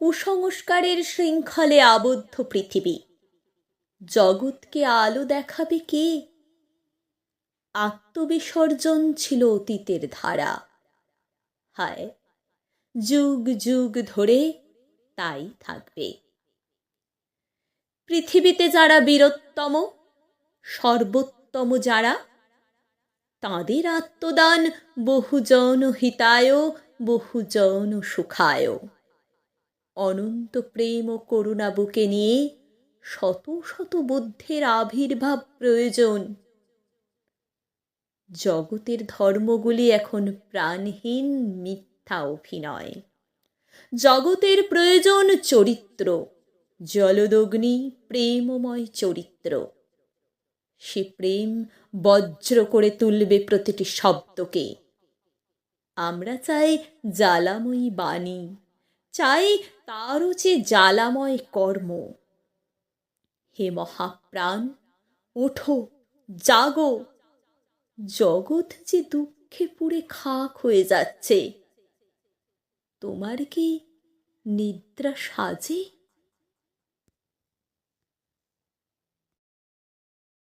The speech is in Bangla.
কুসংস্কারের শৃঙ্খলে আবদ্ধ পৃথিবী। জগৎকে আলো দেখাবে কে? আত্মবিসর্জন ছিল অতীতের ধারা। হায়, যুগ যুগ ধরে তাই থাকবে। পৃথিবীতে যারা বীরোত্তম, সর্বোত্তম যারা, তাঁদের আত্মদান বহুজন হিতায়, বহুজন সুখায়। অনন্ত প্রেম ও করুণা বুকে নিয়ে শত শত বুদ্ধের আবির্ভাব প্রয়োজন। জগতের ধর্মগুলি এখন প্রাণহীন মিথ্যা অভিনয়। জগতের প্রয়োজন চরিত্র, জলদগ্নি প্রেমময় চরিত্র। সে প্রেম বজ্র করে তুলবে প্রতিটি শব্দকে। আমরা চাই জ্বালাময়ী বাণী, চাই তারও চেয়ে জ্বালাময় কর্ম। হে মহাপ্রাণ, ওঠো, জাগো। জগৎ যে দুঃখে পুড়ে খাক হয়ে যাচ্ছে, তোমার কি নিদ্রা সাজে?